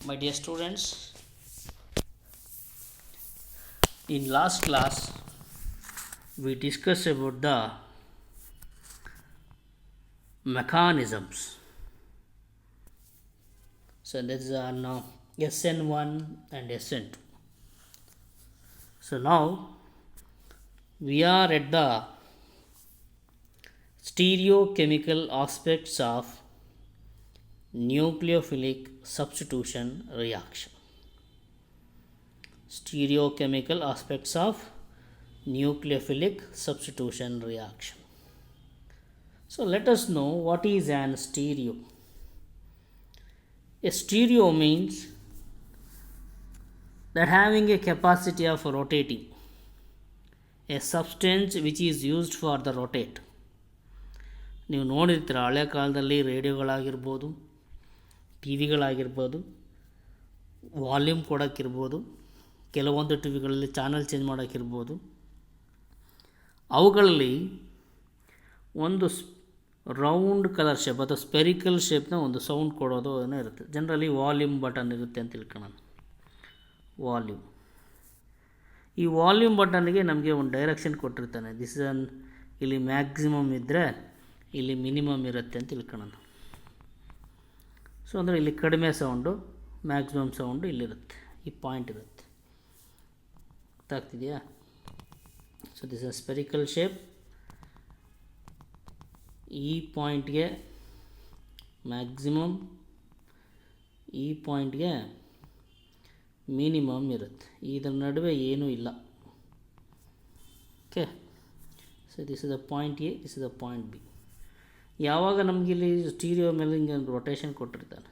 My dear students, in last class we discussed about the mechanisms. So these are now SN1 and SN2. So now we are at the stereochemical aspects of nucleophilic substitution reaction. Stereochemical aspects of nucleophilic substitution reaction. So let us know what is an stereo. A stereo means that having a capacity of rotating, a substance which is used for the rotate. ನೀವು ನೋಡಿರ್ತೀರ ಹಳೆ ಕಾಲದಲ್ಲಿ ರೇಡಿಯೋಗಳಾಗಿರ್ಬೋದು, T ವಿಗಳಾಗಿರ್ಬೋದು, volume ಕೊಡೋಕ್ಕಿರ್ಬೋದು, ಕೆಲವೊಂದು T ವಿಗಳಲ್ಲಿ channel change ಮಾಡೋಕ್ಕಿರ್ಬೋದು. ಅವುಗಳಲ್ಲಿ ಒಂದು round colour shape ಅಥವಾ spherical ಶೇಪ್ನ ಒಂದು sound ಕೊಡೋದು ಏನೋ ಇರುತ್ತೆ. ಜನರಲಿ ವಾಲ್ಯೂಮ್ ಬಟನ್ ಇರುತ್ತೆ ಅಂತ ತಿಳ್ಕೊಳ್ಳೋಣ. ವಾಲ್ಯೂಮ್, ಈ ವಾಲ್ಯೂಮ್ ಬಟನ್ಗೆ ನಮಗೆ ಒಂದು ಡೈರೆಕ್ಷನ್ ಕೊಟ್ಟಿರ್ತಾನೆ. ದಿಸ್ ಇಸ್ ಇಲ್ಲಿ ಮ್ಯಾಕ್ಸಿಮಮ್ ಇದ್ದರೆ ಇಲ್ಲಿ ಮಿನಿಮಮ್ ಇರುತ್ತೆ ಅಂತ ತಿಳ್ಕೊಳ್ಳೋಣ. ಸೊ ಅಂದರೆ ಇಲ್ಲಿ ಕಡಿಮೆ ಸೌಂಡು, ಮ್ಯಾಕ್ಸಿಮಮ್ ಸೌಂಡು ಇಲ್ಲಿರುತ್ತೆ, ಈ ಪಾಯಿಂಟ್ ಇರುತ್ತೆ. ಗೊತ್ತಾಗ್ತಿದೆಯಾ? So this is spherical shape. ಈ ಪಾಯಿಂಟ್ಗೆ ಮ್ಯಾಕ್ಸಿಮಮ್, ಈ ಪಾಯಿಂಟ್ಗೆ ಮಿನಿಮಮ್ ಇರುತ್ತೆ. ಇದರ ನಡುವೆ ಏನೂ ಇಲ್ಲ. Okay, so this is the point A, this is the point B. ಯಾವಾಗ ನಮಗಿಲ್ಲಿ ಸ್ಟೀರಿಯೋ ಮೇಲೆ ಹಿಂಗೆ ರೊಟೇಷನ್ ಕೊಟ್ಟಿರ್ತಾನೆ.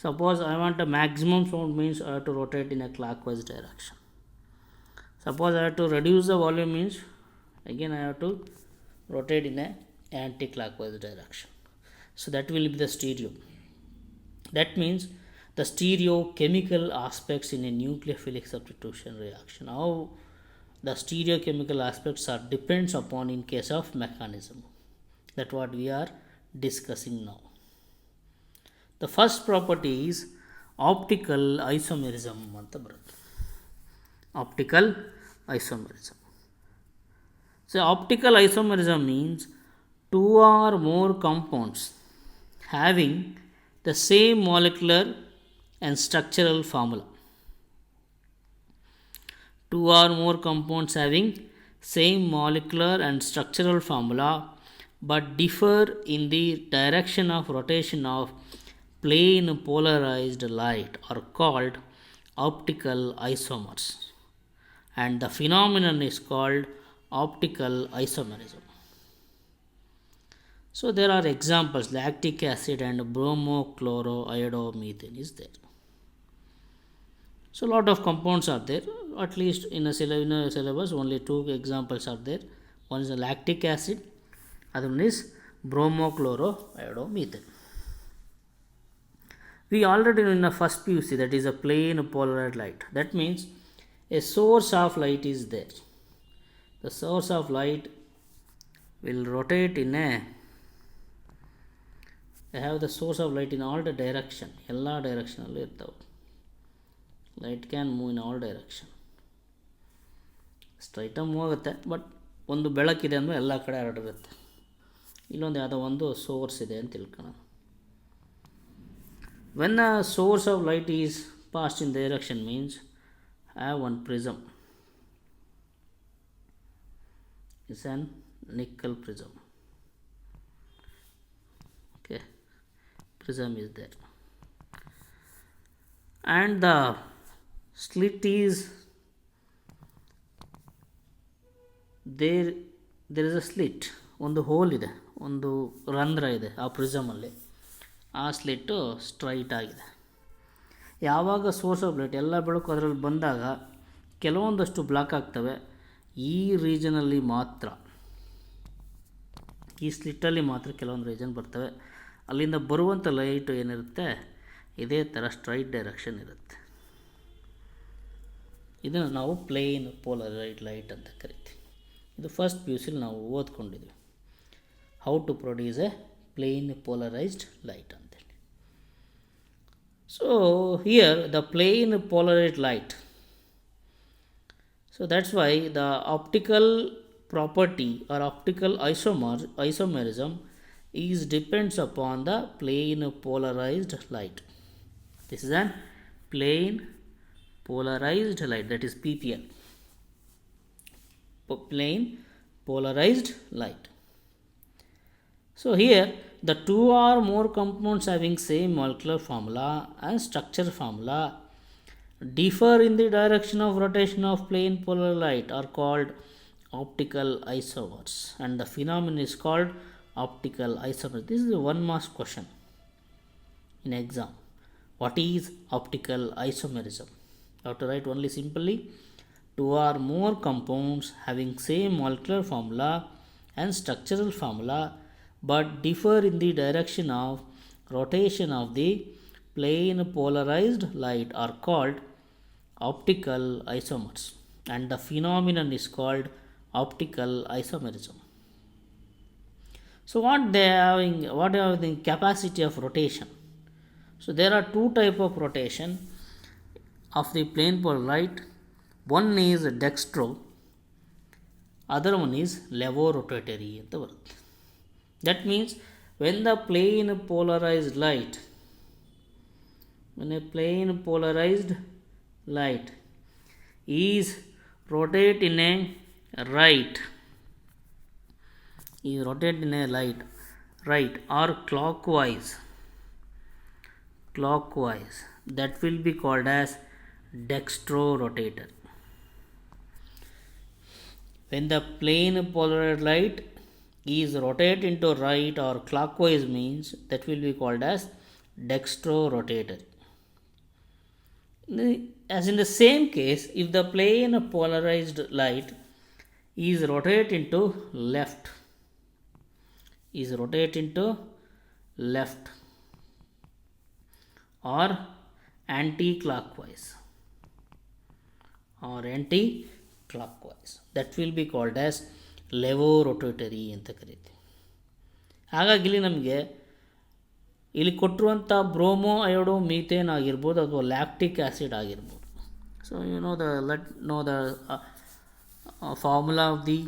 Suppose I want a maximum sound means I have to rotate in a clock wise direction. Suppose I have to reduce the volume means again I have to rotate in a anti-clockwise direction. So that will be the stereo. That means the stereochemical aspects in a nucleophilic substitution reaction. How the stereochemical aspects are depends upon in case of mechanism. That what we are discussing now. The first property is optical isomerism anta barutte. Optical isomerism. So optical isomerism means two or more compounds having the same molecular and structural formula. Two or more compounds having same molecular and structural formula but differ in the direction of rotation of plane polarized light are called optical isomers. And the phenomenon is called optical isomerism. So there are examples, lactic acid and bromochloroiodomethane is there. So lot of compounds are there. At least in a syllabus only two examples are there. One is lactic acid, other one is bromochloroiodomethane. We already know in the first PUC that is a plane polarized light. That means a source of light is there. The source of light will rotate in a, I have the source of light in all the direction, ಎಲ್ಲ ಡೈರೆಕ್ಷನಲ್ಲಿ ಇರ್ತವೆ. Light can move in all direction. ಸ್ಟ್ರೈಟಾಗಿ move ಆಗುತ್ತೆ, but ಒಂದು ಬೆಳಕಿದೆ ಅಂದರೆ ಎಲ್ಲ ಕಡೆ ಹರಡಿರುತ್ತೆ. ಇಲ್ಲೊಂದು ಯಾವುದೋ ಒಂದು ಸೋರ್ಸ್ ಇದೆ ಅಂತ ತಿಳ್ಕೊಳ್ಳೋಣ. When a source of light is passed in direction means I have one prism. It's an nickel prism. Okay, prism is there, and the slit is there. There is a slit, ಒಂದು hole ಇದೆ, ಒಂದು ರಂಧ್ರ ಇದೆ ಆ ಪ್ರಿಸಮಲ್ಲಿ. ಆ slit straight ಆಗಿದೆ. ಯಾವಾಗ source of light ಎಲ್ಲ ಬೆಳಕು ಅದರಲ್ಲಿ ಬಂದಾಗ ಕೆಲವೊಂದಷ್ಟು ಬ್ಲಾಕ್ ಆಗ್ತವೆ. ಈ ರೀಜನಲ್ಲಿ ಮಾತ್ರ, ಈ ಸ್ಲಿಟ್ಟಲ್ಲಿ ಮಾತ್ರ ಕೆಲವೊಂದು ರೀಜನ್ ಬರ್ತವೆ. ಅಲ್ಲಿಂದ ಬರುವಂಥ ಲೈಟು ಏನಿರುತ್ತೆ ಇದೇ ಥರ ಸ್ಟ್ರೈಟ್ ಡೈರೆಕ್ಷನ್ ಇರುತ್ತೆ. ಇದನ್ನು ನಾವು ಪ್ಲೇನ್ ಪೋಲರೈಡ್ ಲೈಟ್ ಅಂತ ಕರಿತೀವಿ. ಇದು ಫಸ್ಟ್ PUCಲಿ ನಾವು ಓದ್ಕೊಂಡಿದ್ವಿ, how to produce a plane polarised light ಅಂತೇಳಿ. So here the plane polarized light. So that's why the optical property or optical isomerism is depends upon the plane polarized light. This is an plane polarized light, that is PPL, plane polarized light. So here the two or more compounds having same molecular formula and structure formula differ in the direction of rotation of plane polar light are called optical isomers, and the phenomenon is called optical isomers. This is a one mark question in exam. What is optical isomerism? You have to write only simply two or more compounds having same molecular formula and structural formula but differ in the direction of rotation of the plane polarized light are called optical isomers, and the phenomenon is called optical isomerism. So what are the capacity of rotation? So there are two type of rotation of the plane polar light. One is dextro, other one is levorotatory ಅಂತ ಬರುತ್ತೆ. That means when the plane polarized light, when a plane polarized light is rotate in a right, is rotate in a light right or clockwise, that will be called as dextrorotator. When the plane polarized light is rotate into right or clockwise means that will be called as dextrorotator. As in the same case, if the plane polarized light is rotate into left, or anti-clockwise, that will be called as levorotatory ಅಂತ ಕರೀತೀವಿ. ಹಾಗಾಗಿ ಇಲ್ಲಿ ನಮಗೆ ಇಲ್ಲಿ ಕೊಟ್ಟಿರುವಂಥ bromo ಅಯೋಡೋ methane ಆಗಿರ್ಬೋದು ಅಥವಾ lactic acid ಆಗಿರ್ಬೋದು. So the formula of the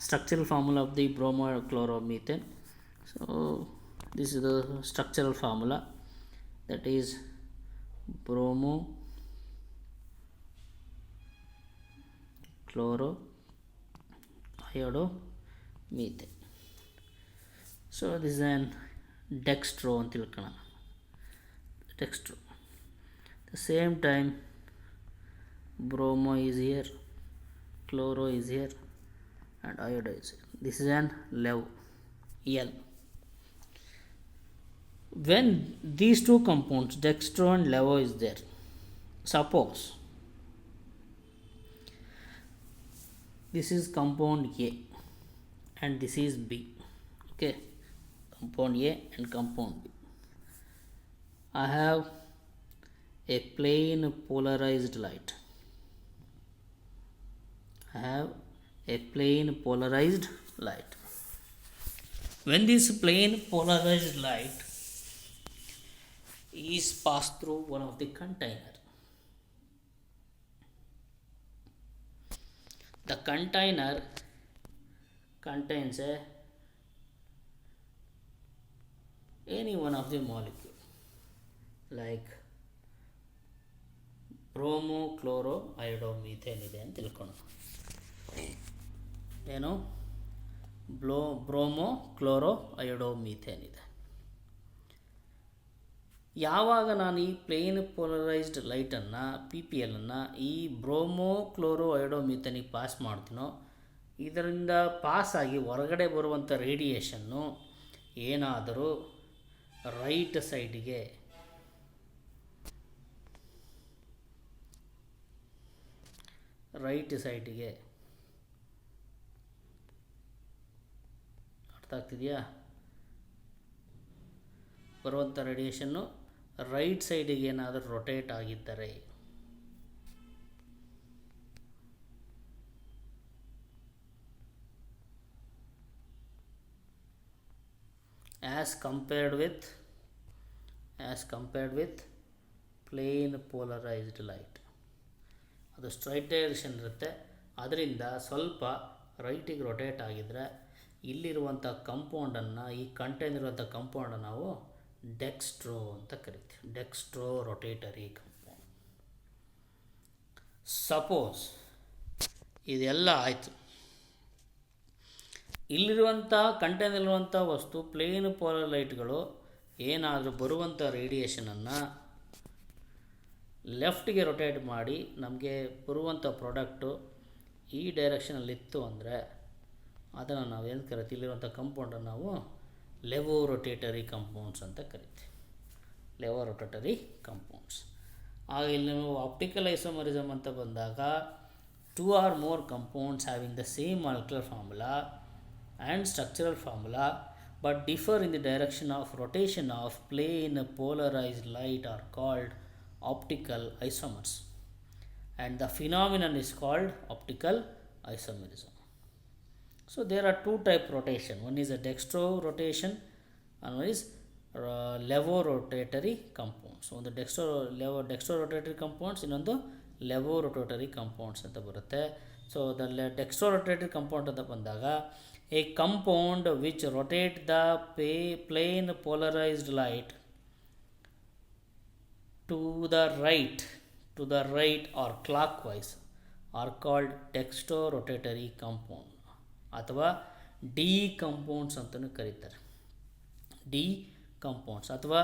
structural formula of the bromochloromethane. So this is the structural formula, that is bromochloroiodomethane. So this is an dextro ಅಂತ ತಿಳ್ಕೊಳ್ಳೋಣ. dextro, the same time bromo is here, chloro is here, and iodide is here. This is an lev L. When these two compounds dextro and levo is there, suppose this is compound A and this is B, okay, compound A and compound B. I have a plane polarized light. When this plane polarized light is passed through one of the container, the container contains any one of the molecule like bromochloroiodomethane ಇದೆ ಅಂತ ತಿಳ್ಕೊಳ್ಳೋಣ. ಏನು bromochloroiodomethane ಇದೆ. ಯಾವಾಗ ನಾನು ಈ plane polarised ಲೈಟನ್ನು PPL ಅನ್ನು ಈ ಬ್ರೋಮೋಕ್ಲೋರೋಯೋಡೋಮೀಥೇನಿಗೆ ಪಾಸ್ ಮಾಡ್ತೀನೋ, ಇದರಿಂದ ಪಾಸಾಗಿ ಹೊರಗಡೆ ಬರುವಂಥ ರೇಡಿಯೇಷನ್ನು ಏನಾದರೂ ರೈಟ್ ಸೈಡಿಗೆ ಅರ್ಥ ಆಗ್ತಿದೆಯಾ? ಬರುವಂಥ ರೇಡಿಯೇಷನ್ನು ರೈಟ್ ಸೈಡಿಗೆ ಏನಾದರೂ ರೊಟೇಟ್ ಆಗಿದ್ದರೆ, as compared with plane polarised light. ಅದು ಸ್ಟ್ರೈಟ್ ಡೈರೆಕ್ಷನ್ ಇರುತ್ತೆ, ಅದರಿಂದ ಸ್ವಲ್ಪ ರೈಟಿಗೆ ರೊಟೇಟ್ ಆಗಿದರೆ ಇಲ್ಲಿರುವಂಥ ಕಂಪೌಂಡನ್ನು, ಈ ಕಂಟೈನ್ ಇರುವಂಥ ಕಂಪೌಂಡನ್ನು ನಾವು ಡೆಕ್ಸ್ಟ್ರೋ ಅಂತ ಕರಿತೀವಿ. Dextro rotatory compound. ಸಪೋಸ್ ಇದೆಲ್ಲ ಆಯಿತು, ಇಲ್ಲಿರುವಂಥ ಕಂಟೈನಲ್ಲಿರುವಂಥ ವಸ್ತು ಪ್ಲೇನ್ ಪೋಲರ್ ಲೈಟ್ಗಳು ಏನಾದರೂ ಬರುವಂಥ ರೇಡಿಯೇಷನನ್ನು ಲೆಫ್ಟಿಗೆ ರೊಟೇಟ್ ಮಾಡಿ ನಮಗೆ ಬರುವಂಥ ಪ್ರಾಡಕ್ಟು ಈ ಡೈರೆಕ್ಷನಲ್ಲಿತ್ತು ಅಂದರೆ ಅದನ್ನು ನಾವು ಏನು ಕರಿತೀವಿ, ಇಲ್ಲಿರುವಂಥ ಕಂಪೌಂಡನ್ನು ನಾವು ಲೆವೋ ರೊಟೇಟರಿ ಕಂಪೌಂಡ್ಸ್ ಅಂತ ಕರಿತೀವಿ. ಲೆವೋ ರೊಟೇಟರಿ ಕಂಪೌಂಡ್ಸ್. ಆಗ ಇಲ್ಲಿ ನಾವು ಆಪ್ಟಿಕಲ್ ಐಸೋಮರಿಸಮ್ ಅಂತ ಬಂದಾಗ 2 or more compounds having the same molecular formula and structural formula but differ in the direction of rotation of plane polarized light are called optical isomers, and the phenomenon is called optical isomerism. So there are two type rotation. One is a dextro rotation and one is levo rotatory compounds. So the dextro rotatory compounds ಇನ್ನೊಂದು ಲೆವೋ rotatory compounds ಅಂತ ಬರುತ್ತೆ. So the dextro rotatory compound ಅಂತ ಬಂದಾಗ a compound which rotate the plane polarised light to the right or clockwise are called dextro rotatory compound ಅಥವಾ D compounds ಅಂತಲೂ ಕರೀತಾರೆ. D compounds ಅಥವಾ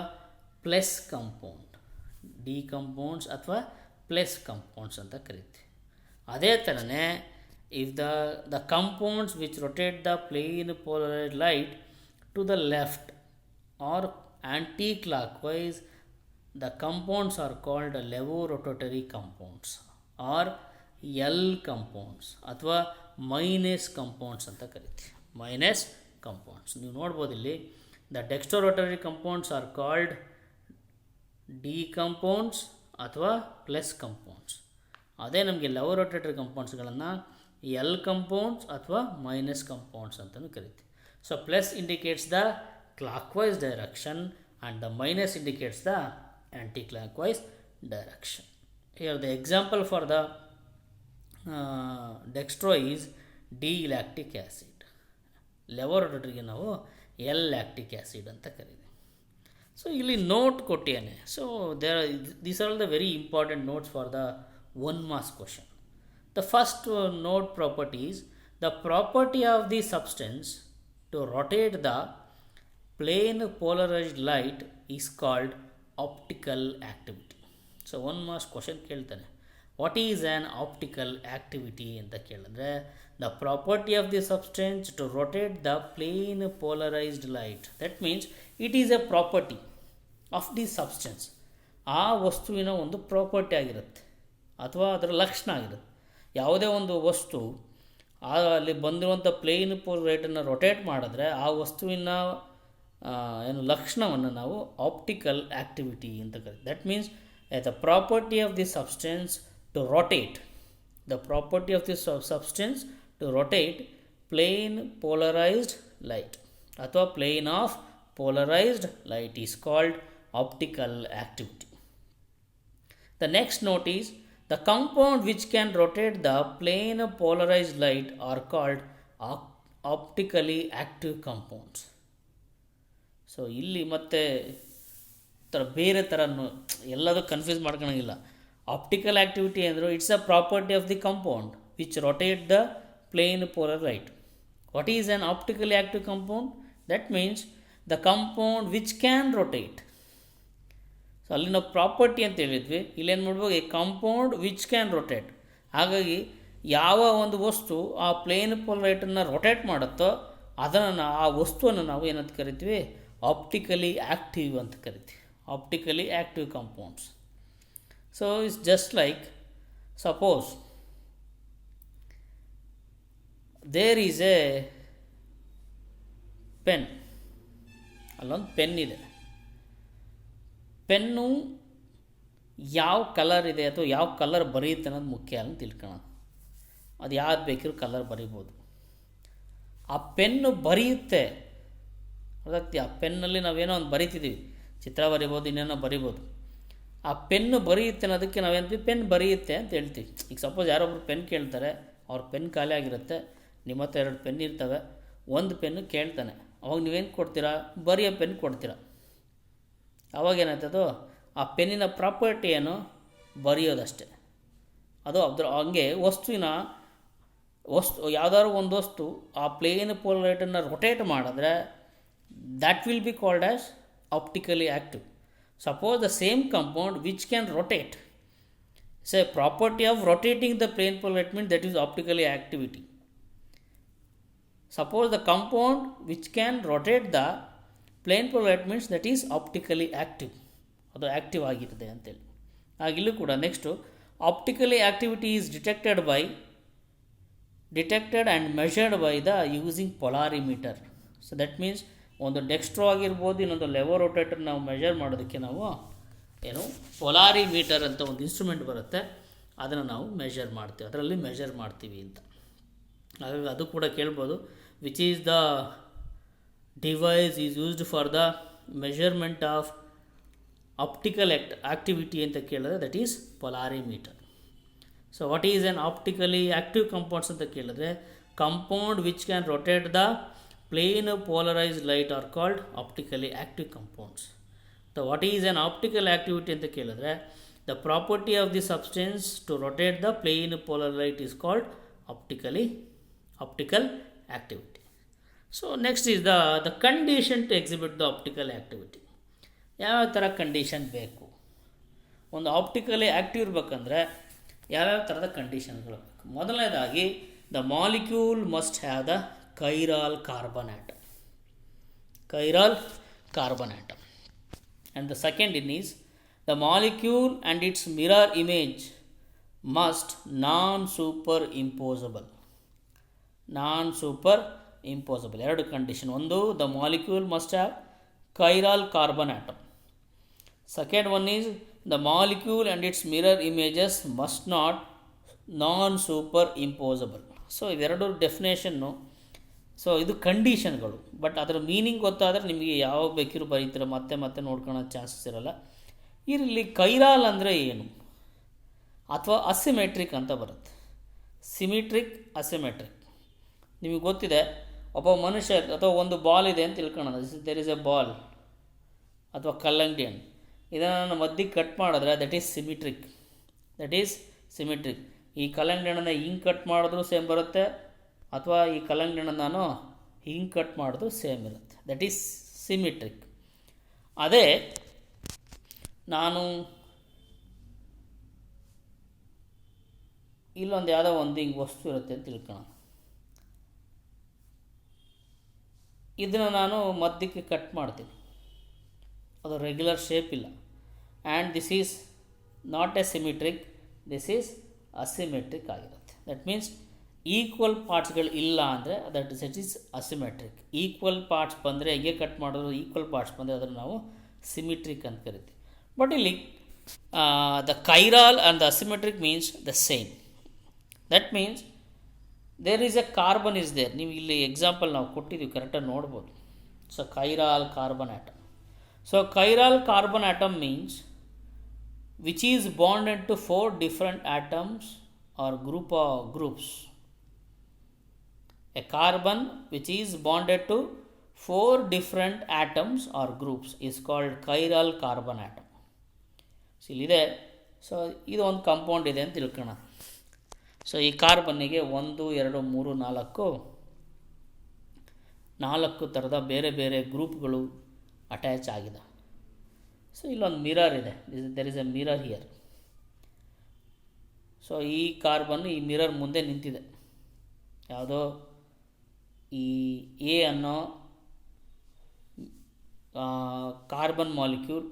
plus compound, D compounds ಅಥವಾ plus compounds ಅಂತ ಕರಿತೀವಿ. ಅದೇ ಥರನೇ if the compounds which rotate the plane polarised light to the left or anticlockwise the compounds are called ಲೆವೋ rotatory compounds or L compounds ಅಥವಾ minus compounds ಅಂತ ಕರಿತೀವಿ. Minus compounds ನೀವು ನೋಡ್ಬೋದು ಇಲ್ಲಿ. The dextro rotatory compounds are called D compounds ಅಥವಾ plus compounds. ಅದೇ ನಮಗೆ levo rotatory ಕಂಪೌಂಡ್ಸ್ಗಳನ್ನು ಎಲ್ ಕಂಪೌಂಡ್ಸ್ ಅಥವಾ ಮೈನಸ್ ಕಂಪೌಂಡ್ಸ್ ಅಂತಲೂ ಕರಿತೀವಿ. So plus indicates the clock wise direction and the minus indicates the anti clock wise direction. Here the example for the dextro is D lactic acid. Levo ರೊಟೇಟರಿಗೆ ನಾವು L lactic acid ಅಂತ ಕರಿತೀವಿ. ಸೊ ಇಲ್ಲಿ note ಕೊಟ್ಟಿಯಾನೆ. So these are the very important notes for the 1 marks question. The first note property is the property of the substance to rotate the plane polarized light is called optical activity. So 1 marks question ಕೇಳ್ತಾನೆ, what is an optical activity ಅಂತ ಕೇಳಿದ್ರೆ the property of the substance to rotate the plane polarized light. That means it is a property of the substance. ಆ ವಸ್ತುವಿನ ಒಂದು property ಆಗಿರುತ್ತೆ ಅಥವಾ ಅದರ ಲಕ್ಷಣ ಆಗಿರುತ್ತೆ. ಯಾವುದೇ ಒಂದು ವಸ್ತು ಅಲ್ಲಿ ಬಂದಿರುವಂಥ ಪ್ಲೇನ್ ಪೋಲರೈಟನ್ನು ರೊಟೇಟ್ ಮಾಡಿದ್ರೆ ಆ ವಸ್ತುವಿನ ಏನು ಲಕ್ಷಣವನ್ನು ನಾವು ಆಪ್ಟಿಕಲ್ ಆ್ಯಕ್ಟಿವಿಟಿ ಅಂತ ಕರಿತೀವಿ. That means the property of the substance to rotate to rotate plane polarized light ಅಥವಾ plane of polarized light is called optical activity. The next note is the compound which can rotate the plane polarized light are called optically active compounds. So ಇಲ್ಲಿ ಮತ್ತೆ ಬೇರೆ ಥರ ಎಲ್ಲದೂ confuse ಮಾಡ್ಕೊಳಂಗಿಲ್ಲ. Optical activity ಅಂದರೆ it's a property of the compound which rotate the plane polar light. What is an optically active compound? That means the compound which can rotate. So ಅಲ್ಲಿ ನಾವು property ಅಂತ ಹೇಳಿದ್ವಿ, ಇಲ್ಲೇನು ಮಾಡ್ಬೋದು, A compound which can rotate. ಹಾಗಾಗಿ ಯಾವ ಒಂದು ವಸ್ತು ಆ ಪ್ಲೇನ್ ಪೋಲರೈಟನ್ನು ರೊಟೇಟ್ ಮಾಡುತ್ತೋ ಅದನ್ನು ಆ ವಸ್ತುವನ್ನು ನಾವು ಏನಂತ ಕರಿತೀವಿ, ಆಪ್ಟಿಕಲಿ ಆ್ಯಕ್ಟಿವ್ ಅಂತ ಕರಿತೀವಿ. Optically active compounds. So it's just like suppose there is a pen. ಅಲ್ಲೊಂದು ಪೆನ್ ಇದೆ. ಪೆನ್ನು ಯಾವ ಕಲರ್ ಇದೆ ಅಥವಾ ಯಾವ ಕಲರ್ ಬರೆಯುತ್ತೆ ಅನ್ನೋದು ಮುಖ್ಯ ಅಂತ ತಿಳ್ಕೊಳ್ಳೋಣ. ಅದು ಯಾವ್ದು ಬೇಕಿರೋ ಕಲರ್ ಬರಿಬೋದು. ಆ ಪೆನ್ನು ಬರೆಯುತ್ತೆ, ಅದಕ್ಕೆ ಆ ಪೆನ್ನಲ್ಲಿ ನಾವೇನೋ ಒಂದು ಬರಿತಿದ್ದೀವಿ, ಚಿತ್ರ ಬರಿಬೋದು, ಇನ್ನೇನೋ ಬರಿಬೋದು. ಆ ಪೆನ್ನು ಬರೆಯುತ್ತೆ ಅನ್ನೋದಕ್ಕೆ ನಾವೇನು ಪೆನ್ ಬರೆಯುತ್ತೆ ಅಂತ ಹೇಳ್ತೀವಿ. ಈಗ ಸಪೋಸ್ ಯಾರೊಬ್ರು ಪೆನ್ ಕೇಳ್ತಾರೆ, ಅವ್ರ ಪೆನ್ ಖಾಲಿ ಆಗಿರುತ್ತೆ, ನಿಮ್ಮ ಹತ್ರ 2 ಪೆನ್ ಇರ್ತವೆ, ಒಂದು ಪೆನ್ನು ಕೇಳ್ತಾನೆ, ಅವಾಗ ನೀವೇನು ಕೊಡ್ತೀರಾ? ಬರೆಯೋ ಪೆನ್ ಕೊಡ್ತೀರಾ. ಅವಾಗೇನಾಯ್ತದು, ಆ ಪೆನ್ನಿನ ಪ್ರಾಪರ್ಟಿ ಏನು? ಬರೆಯೋದಷ್ಟೇ. ಅದು ಹಂಗೆ ಯಾವುದಾದ್ರು ಒಂದು ವಸ್ತು ಆ ಪ್ಲೇನ್ ಪೋಲರೈಟನ್ನು ರೊಟೇಟ್ ಮಾಡಿದ್ರೆ that will be called as optically active. Suppose the same compound which can rotate, say property of rotating the plane polarite means that is optically activity. Suppose the compound which can rotate the plane polarite means that is optically active. ಅದು active ಆಗಿರುತ್ತೆ ಅಂತೇಳಿ. ಆಗಿಲ್ಲೂ ಕೂಡ next optically activity is detected and measured by the using polarimeter. So that means ಒಂದು dextro ಆಗಿರ್ಬೋದು, ಇನ್ನೊಂದು ಲೆವೋ rotator ನಾವು measure ಮಾಡೋದಕ್ಕೆ ನಾವು ಪೊಲಾರಿಮೀಟರ್ ಅಂತ ಒಂದು ಇನ್ಸ್ಟ್ರೂಮೆಂಟ್ ಬರುತ್ತೆ, ಅದನ್ನು ನಾವು ಮೆಷರ್ ಮಾಡ್ತೀವಿ, ಅದರಲ್ಲಿ ಮೆಷರ್ ಮಾಡ್ತೀವಿ ಅಂತ. ಹಾಗಾಗಿ ಅದು ಕೂಡ ಕೇಳ್ಬೋದು, which is the device is used for the measurement of optical activity ಅಂತ ಕೇಳಿದ್ರೆ that is polarimeter. So what is an optically active compounds ಅಂತ ಕೇಳಿದ್ರೆ, compound which can rotate the plane polarised light are called optically active compounds. What is an optical activity ಅಂತ ಕೇಳಿದ್ರೆ, the property of the substance to rotate the plane polar light is called optical activity. So next is the condition to exhibit the optical activity. ಯಾವ್ಯಾವ ಥರ condition ಬೇಕು? ಒಂದು optically active ಇರಬೇಕಂದ್ರೆ ಯಾವ್ಯಾವ ಥರದ ಕಂಡೀಷನ್ಗಳು ಬೇಕು? ಮೊದಲನೇದಾಗಿ, the molecule must have the chiral carbon atom. And the second is, the molecule and its mirror image must non-superimposable. ಎರಡು condition. ಒಂದು, the molecule must have chiral carbon atom. Second one is, the molecule and its mirror images must not non-superimposable. So ಇವೆರಡು definition. So ಇದು ಕಂಡೀಷನ್ಗಳು, but ಅದರ meaning ಗೊತ್ತಾದರೆ ನಿಮಗೆ ಯಾವಾಗ ಬೇಕಿರೋ ಬರೀತೀರ, ಮತ್ತೆ ನೋಡ್ಕೊಳ್ಳೋ chances ಇರೋಲ್ಲ. ಇಲ್ಲಿ ಕೈರಾಲ್ ಅಂದರೆ ಏನು? ಅಥವಾ ಅಸಿಮೆಟ್ರಿಕ್ ಅಂತ ಬರುತ್ತೆ. Symmetric, asymmetric. ನಿಮಗೆ ಗೊತ್ತಿದೆ, ಒಬ್ಬ ಮನುಷ್ಯ ಅಥವಾ ಒಂದು ಬಾಲ್ ಇದೆ ಅಂತ ತಿಳ್ಕೊಳ್ಳೋಣ. ದೇರ್ ಇಸ್ ಎ ಬಾಲ್ ಅಥವಾ ಕಲ್ಲಂಗಡಿ ಹಣ್ಣು. ಇದನ್ನು ನಾನು ಮಧ್ಯಕ್ಕೆ ಕಟ್ ಮಾಡಿದ್ರೆ ದಟ್ ಈಸ್ ಸಿಮಿಟ್ರಿಕ್. ಈ ಕಲ್ಲಂಗಡಿ ಹಣ್ಣನ್ನು ಹಿಂಗೆ ಕಟ್ ಮಾಡಿದ್ರೂ ಸೇಮ್ ಬರುತ್ತೆ, ಅಥವಾ ಈ ಕಲ್ಲಂಗಡಿ ಹಣ್ಣನ್ನು ನಾನು ಹಿಂಗೆ ಕಟ್ ಮಾಡಿದ್ರೂ ಸೇಮ್ ಇರುತ್ತೆ. That is symmetric. ಅದೇ ನಾನು ಇಲ್ಲೊಂದು ಯಾವುದೋ ಒಂದು ಹಿಂಗೆ ವಸ್ತು ಇರುತ್ತೆ ಅಂತ ತಿಳ್ಕೊಳ್ಳೋಣ. ಇದನ್ನು ನಾನು ಮಧ್ಯಕ್ಕೆ ಕಟ್ ಮಾಡ್ತೀನಿ, ಅದು ರೆಗ್ಯುಲರ್ ಶೇಪ್ ಇಲ್ಲ. And this is not A symmetric, this is asymmetric ಆಗಿರುತ್ತೆ. ದಟ್ ಮೀನ್ಸ್ ಈಕ್ವಲ್ ಪಾರ್ಟ್ಸ್ಗಳು ಇಲ್ಲ ಅಂದರೆ that is asymmetric. Equal parts ಬಂದರೆ ಹೇಗೆ ಕಟ್ ಮಾಡಿದ್ರು ಈಕ್ವಲ್ ಪಾರ್ಟ್ಸ್ ಬಂದರೆ ಅದನ್ನು ನಾವು ಸಿಮಿಟ್ರಿಕ್ ಅಂತ ಕರಿತೀವಿ. ಬಟ್ ಇಲ್ಲಿ the chiral and the asymmetric means the same. That means there is a carbon is there. ನೀವು ಇಲ್ಲಿ ಎಕ್ಸಾಂಪಲ್ ನಾವು ಕೊಟ್ಟಿದ್ದೀವಿ, ಕರೆಕ್ಟಾಗಿ ನೋಡ್ಬೋದು. So chiral carbon atom. So chiral carbon atom means which is bonded to 4 different atoms or groups. A carbon which is bonded to 4 different atoms or groups is called chiral carbon atom. So ಇಲ್ಲಿದೆ. So ಇದು ಒಂದು compound ಇದೆ ಅಂತ ತಿಳ್ಕೊಳ್ಳೋಣ. So ಈ ಕಾರ್ಬನ್ನಿಗೆ 1 2 3 4 ಥರದ ಬೇರೆ ಬೇರೆ ಗ್ರೂಪ್ಗಳು ಅಟ್ಯಾಚ್ ಆಗಿದೆ. ಸೊ ಇಲ್ಲೊಂದು ಮಿರರ್ ಇದೆ, there is a mirror here. So ಈ ಕಾರ್ಬನ್ನು ಈ ಮಿರರ್ ಮುಂದೆ ನಿಂತಿದೆ. ಯಾವುದೋ ಈ ಎ ಅನ್ನೋ carbon molecule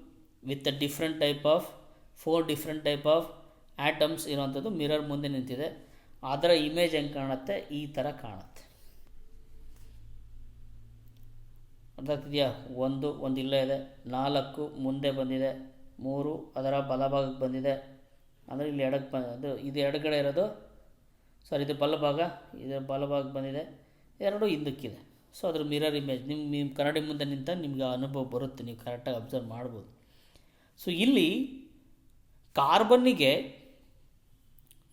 with different type of 4 different type of atoms ಇರೋವಂಥದ್ದು ಮಿರರ್ ಮುಂದೆ ನಿಂತಿದೆ. ಅದರ ಇಮೇಜ್ ಹೆಂಗೆ ಕಾಣುತ್ತೆ? ಈ ಥರ ಕಾಣುತ್ತೆ. ಅರ್ಥಾಗ್ತಿದೆಯಾ? ಒಂದು ಇಲ್ಲೇ ಇದೆ, 4 ಮುಂದೆ ಬಂದಿದೆ, 3 ಅದರ ಬಲಭಾಗಕ್ಕೆ ಬಂದಿದೆ. ಅಂದರೆ ಇಲ್ಲಿ ಎಡಕ್ಕೆ ಅದು ಇದು ಎಡಗಡೆ ಇರೋದು, ಸಾರಿ ಇದು ಬಲಭಾಗ, ಇದರ ಬಲಭಾಗಕ್ಕೆ ಬಂದಿದೆ, 2 ಹಿಂದಕ್ಕಿದೆ. ಸೊ ಅದ್ರ ಮಿರರ್ ಇಮೇಜ್ ನಿಮ್ಮ ಕನ್ನಡಿ ಮುಂದೆ ನಿಂತ ನಿಮ್ಗೆ ಅನುಭವ ಬರುತ್ತೆ, ನೀವು ಕರೆಕ್ಟಾಗಿ ಅಬ್ಸರ್ವ್ ಮಾಡ್ಬೋದು. ಸೊ ಇಲ್ಲಿ ಕಾರ್ಬನ್ನಿಗೆ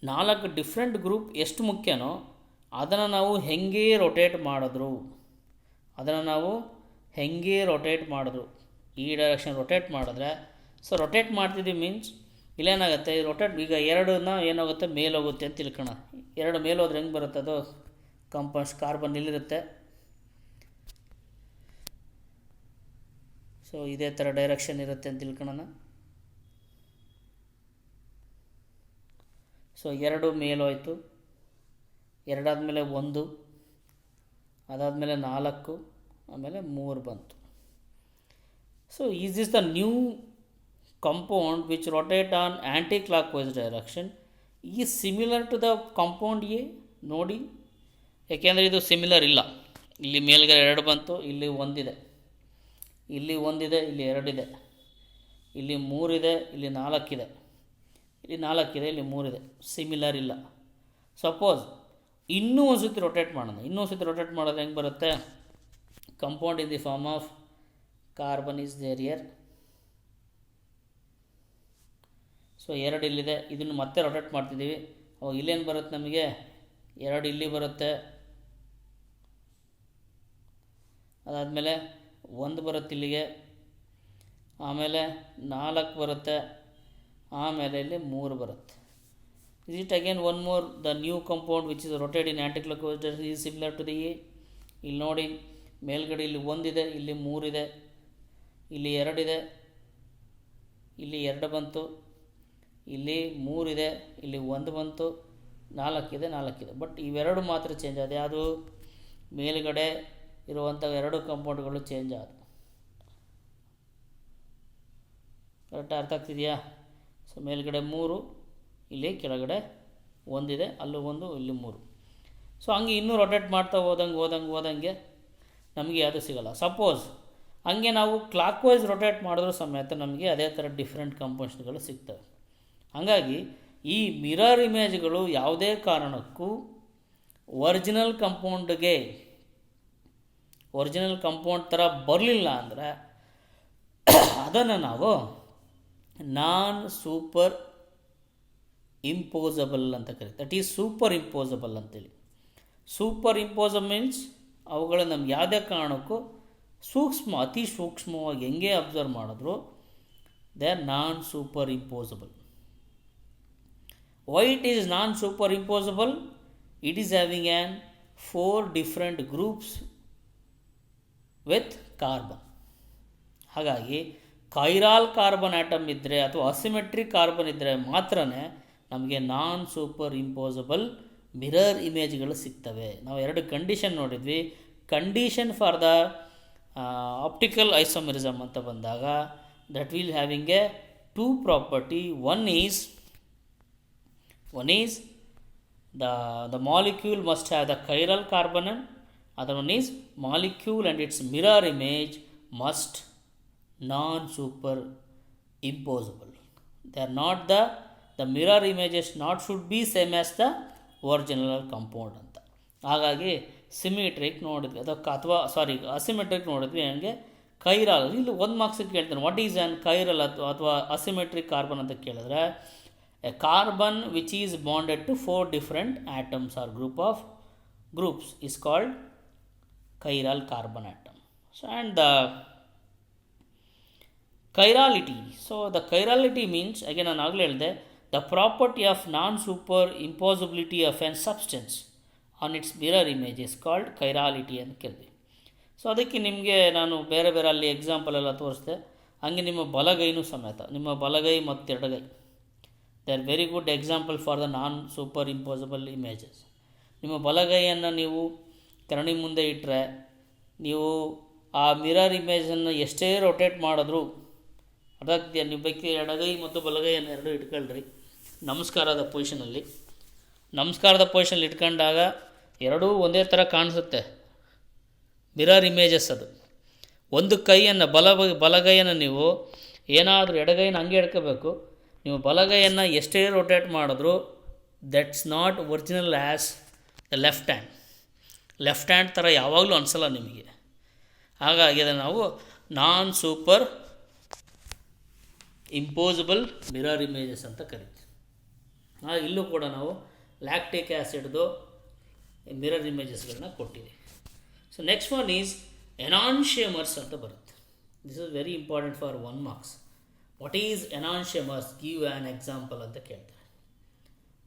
4 ಡಿಫ್ರೆಂಟ್ ಗ್ರೂಪ್ ಎಷ್ಟು ಮುಖ್ಯನೋ ಅದನ್ನು ನಾವು ಹೆಂಗೆ ರೊಟೇಟ್ ಮಾಡಿದ್ರು ಈ ಡೈರೆಕ್ಷನ್ ರೊಟೇಟ್ ಮಾಡಿದ್ರೆ, ಸೊ ರೊಟೇಟ್ ಮಾಡ್ತಿದ್ದೀವಿ ಮೀನ್ಸ್ ಇಲ್ಲೇನಾಗುತ್ತೆ, ರೊಟೇಟ್ ಈಗ 2ನ ಏನಾಗುತ್ತೆ ಮೇಲೋಗುತ್ತೆ ಅಂತ ತಿಳ್ಕೋಣ. 2 ಮೇಲೋದ್ರೆ ಹೆಂಗೆ ಬರುತ್ತೆ, ಅದು ಕಂಪೌಂಡ್ಸ್ ಕಾರ್ಬನ್ ಇಲ್ಲಿರುತ್ತೆ. ಸೊ ಇದೇ ಥರ ಡೈರೆಕ್ಷನ್ ಇರುತ್ತೆ ಅಂತ ತಿಳ್ಕೊಳ್ಳೋಣ. ಸೊ 2 ಮೇಲೋಯ್ತು, 2 ಆದಮೇಲೆ 1, ಅದಾದಮೇಲೆ 4, ಆಮೇಲೆ 3 ಬಂತು. So is this the new compound which rotate on anti clock wise direction is similar to the compound A. ನೋಡಿ, ಯಾಕೆಂದರೆ ಇದು ಸಿಮಿಲರ್ ಇಲ್ಲ. ಇಲ್ಲಿ ಮೇಲ್ಗಡೆ 2 ಬಂತು, ಇಲ್ಲಿ 1 ಇದೆ, ಇಲ್ಲಿ 1 ಇದೆ, ಇಲ್ಲಿ 2 ಇದೆ, ಇಲ್ಲಿ 3 ಇದೆ, ಇಲ್ಲಿ 4 ಇದೆ, ಇಲ್ಲಿ 4 ಇದೆ, ಇಲ್ಲಿ 3 ಇದೆ. ಸಿಮಿಲರ್ ಇಲ್ಲ. ಸಪೋಸ್ ಇನ್ನೂ ಒಂದು ಸತಿ ರೊಟೇಟ್ ಮಾಡೋದ್ರೆ ಹೆಂಗೆ ಬರುತ್ತೆ, compound in the form of carbon is there here. So 2 ಇಲ್ಲಿದೆ, ಇದನ್ನು ಮತ್ತೆ ರೊಟೇಟ್ ಮಾಡ್ತಿದ್ದೀವಿ. ಅವಾಗ ಇಲ್ಲೇನು ಬರುತ್ತೆ ನಮಗೆ, 2 ಇಲ್ಲಿ ಬರುತ್ತೆ, ಅದಾದಮೇಲೆ 1 ಬರುತ್ತೆ ಇಲ್ಲಿಗೆ, ಆಮೇಲೆ 4 ಬರುತ್ತೆ, ಆಮೇಲೆ ಇಲ್ಲಿ 3 ಬರುತ್ತೆ. Is it again one more the new compound which is rotate in anti clock wise direction is similar to the A. ಇಲ್ಲಿ ನೋಡಿ, ಮೇಲ್ಗಡೆ ಇಲ್ಲಿ 1 ಇದೆ, ಇಲ್ಲಿ 3 ಇದೆ, ಇಲ್ಲಿ 2 ಇದೆ, ಇಲ್ಲಿ 2 ಬಂತು, ಇಲ್ಲಿ 3 ಇದೆ, ಇಲ್ಲಿ 1 ಬಂತು, 4 ಇದೆ, 4 ಇದೆ. ಬಟ್ ಇವೆರಡು ಮಾತ್ರ ಚೇಂಜ್ ಆದ, ಯಾವುದು ಮೇಲುಗಡೆ ಇರುವಂಥ 2 ಕಂಪೌಂಡ್ಗಳು ಚೇಂಜ್ ಆದವು. ಕರೆಕ್ಟ್ ಅರ್ಥ ಆಗ್ತಿದೆಯಾ? ಸೊ ಮೇಲ್ಗಡೆ 3, ಇಲ್ಲಿ ಕೆಳಗಡೆ 1 ಇದೆ, ಅಲ್ಲೂ 1, ಇಲ್ಲಿ 3. ಸೊ ಹಂಗೆ ಇನ್ನೂ ರೊಟೇಟ್ ಮಾಡ್ತಾ ಹೋದಂಗೆ ನಮಗೆ ಯಾವುದು ಸಿಗೋಲ್ಲ. ಸಪೋಸ್ ಹಂಗೆ ನಾವು ಕ್ಲಾಕ್ ವೈಸ್ ರೊಟೇಟ್ ಮಾಡಿದ್ರೂ ಸಮೇತ ನಮಗೆ ಅದೇ ಥರ ಡಿಫ್ರೆಂಟ್ ಕಂಪೌಂಡ್ಸ್ಗಳು ಸಿಗ್ತವೆ. ಹಾಗಾಗಿ ಈ ಮಿರರ್ ಇಮೇಜ್ಗಳು ಯಾವುದೇ ಕಾರಣಕ್ಕೂ ಒರಿಜಿನಲ್ ಕಂಪೌಂಡ್ ಥರ ಬರಲಿಲ್ಲ ಅಂದರೆ ಅದನ್ನು ನಾವು ನಾನ್ ಸೂಪರ್ ಇಂಪೋಸಬಲ್ ಅಂತ ಕರೀತಾರೆ. ದಟ್ ಈಸ್ ಸೂಪರ್ ಇಂಪೋಸಬಲ್ ಅಂತೇಳಿ. ಸೂಪರ್ ಇಂಪೋಸಬಲ್ ಮೀನ್ಸ್ ಅವುಗಳು ನಮ್ಗೆ ಯಾವುದೇ ಕಾರಣಕ್ಕೂ ಅತಿ ಸೂಕ್ಷ್ಮವಾಗಿ ಹೆಂಗೆ ಅಬ್ಸರ್ವ್ ಮಾಡಿದ್ರು they are non superimposable. Why it is non superimposable? It is having an 4 different groups with carbon. ಹಾಗಾಗಿ ಕೈರಾಲ್ ಕಾರ್ಬನ್ ಆಟಮ್ ಇದ್ದರೆ ಅಥವಾ ಅಸಿಮೆಟ್ರಿಕ್ ಕಾರ್ಬನ್ ಇದ್ದರೆ ಮಾತ್ರ ನಮಗೆ ನಾನ್ ಸೂಪರ್ ಇಂಪೋಸಬಲ್ ಮಿರರ್ ಇಮೇಜ್ಗಳು ಸಿಗ್ತವೆ. ನಾವು 2 ಕಂಡೀಷನ್ ನೋಡಿದ್ವಿ. Condition for the optical isomerism ಅಂತ ಬಂದಾಗ that will having A 2 property. One is the molecule must have the chiral carbon, and other one is molecule and its mirror image must non-super imposable. They are not the mirror images not should be same as the original compound ಅಂತ. ಹಾಗಾಗಿ symmetric ನೋಡಿದ್ವಿ ಅಥವಾ asymmetric ನೋಡಿದ್ವಿ. ಹಂಗೆ ಕೈರಾಲ್ ಇಲ್ಲಿ 1 ಮಾರ್ಕ್ಸಿಗೆ ಕೇಳ್ತಾನೆ, what is an chiral ಅಥವಾ asymmetric carbon ಅಂತ ಕೇಳಿದ್ರೆ a carbon which is bonded to 4 different atoms or groups is called chiral carbon atom. So and the chirality, so the chirality means again ನಾನು ಆಗಲೇ ಹೇಳಿದೆ, the property of non-super imposability of an substance on its mirror image is called chirality ಅಂತ ಕೇಳಿದೆ. So ಅದಕ್ಕೆ ನಿಮಗೆ ನಾನು ಬೇರೆ ಅಲ್ಲಿ ಎಕ್ಸಾಂಪಲ್ ಎಲ್ಲ ತೋರಿಸಿದೆ. ಹಂಗೆ ನಿಮ್ಮ ಬಲಗೈನೂ ಸಮೇತ, ನಿಮ್ಮ ಬಲಗೈ ಮತ್ತು ಎಡಗೈ they are very good example for the non superimposable images. ನಿಮ್ಮ ಬಲಗೈಯನ್ನು ನೀವು ಕರಣಿ ಮುಂದೆ ಇಟ್ಟರೆ ನೀವು ಆ ಮಿರರ್ ಇಮೇಜನ್ನು ಎಷ್ಟೇ ರೊಟೇಟ್ ಮಾಡಿದ್ರು ಅದಕ್ಕೆ ನೀವು ಬೇಕಿ ಎಡಗೈ ಮತ್ತು ಬಲಗೈಯನ್ನು 2 ಇಟ್ಕೊಳ್ರಿ ನಮಸ್ಕಾರದ ಪೊಸಿಷನಲ್ಲಿ ಇಟ್ಕೊಂಡಾಗ ಎರಡೂ ಒಂದೇ ಥರ ಕಾಣಿಸುತ್ತೆ ಮಿರರ್ ಇಮೇಜಸ್. ಅದು ಒಂದು ಕೈಯನ್ನು ಬಲಗೈಯನ್ನು ನೀವು ಏನಾದರೂ ಎಡಗೈನ ಹಂಗೆ ಹಿಡ್ಕೋಬೇಕು. ನೀವು ಬಲಗೈಯನ್ನು ಎಷ್ಟೇ ರೊಟೇಟ್ ಮಾಡಿದ್ರು that's not original as the left hand ಥರ ಯಾವಾಗಲೂ ಅನಿಸಲ್ಲ ನಿಮಗೆ. ಹಾಗಾಗಿ ಅದನ್ನು ನಾವು ನಾನ್ ಸೂಪರ್ ಇಂಪೋಸಿಬಲ್ ಮಿರರ್ ಇಮೇಜಸ್ ಅಂತ ಕರಿತೀವಿ. ಇಲ್ಲೂ ಕೂಡ ನಾವು ಲ್ಯಾಕ್ಟಿಕ್ ಆ್ಯಸಿಡ್ದು ಮಿರರ್ ಇಮೇಜಸ್ಗಳನ್ನ ಕೊಟ್ಟಿದ್ದೀವಿ. So next one is enantiomers ಅಂತ ಬರುತ್ತೆ. This is very important for 1 marks. What is enantiomers? Give an example ಅಂತ ಕೇಳ್ತಾರೆ.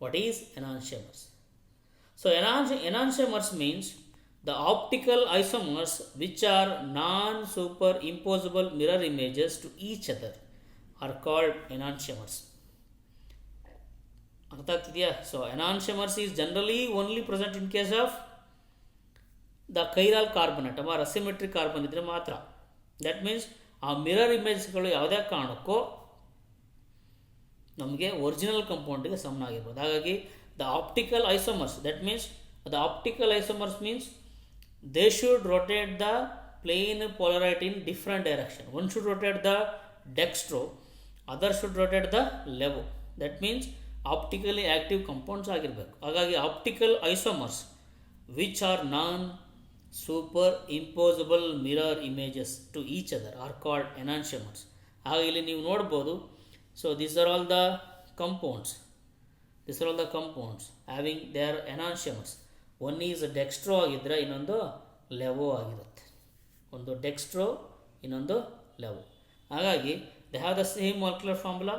What is enantiomers? So enantiomers means the optical isomers which are non-superimposable mirror images to each other are called enantiomers. ಅರ್ಥ ಆಗ್ತಿದೆಯಾ? So enantiomers is generally only present in case of the chiral carbon atom or asymmetric carbon ಇದ್ದರೆ ಮಾತ್ರ. That means ಆ mirror ಇಮೇಜ್ಗಳು ಯಾವುದೇ ಕಾರಣಕ್ಕೂ ನಮಗೆ original ಕಂಪೌಂಡಿಗೆ ಸಮನಾಗಿರ್ಬೋದು. ಹಾಗಾಗಿ the optical isomers, that means the optical isomers means they should rotate the plane polarity in different direction. One should rotate the dextro, other should rotate the levo. That means optically active compounds ಆಗಿರಬೇಕು. ಹಾಗಾಗಿ optical isomers which are non superimposable mirror images to each other are called enantiomers. ಹಾಗೆ ಇಲ್ಲಿ ನೀವು ನೋಡ್ಬೋದು. So these are all the compounds. These are all the compounds having their enantiomers. One is dextro ಆಗಿದ್ದರೆ ಇನ್ನೊಂದು ಲೆವೋ ಆಗಿರುತ್ತೆ. ಒಂದು dextro ಇನ್ನೊಂದು levo. ಹಾಗಾಗಿ they have the same molecular formula,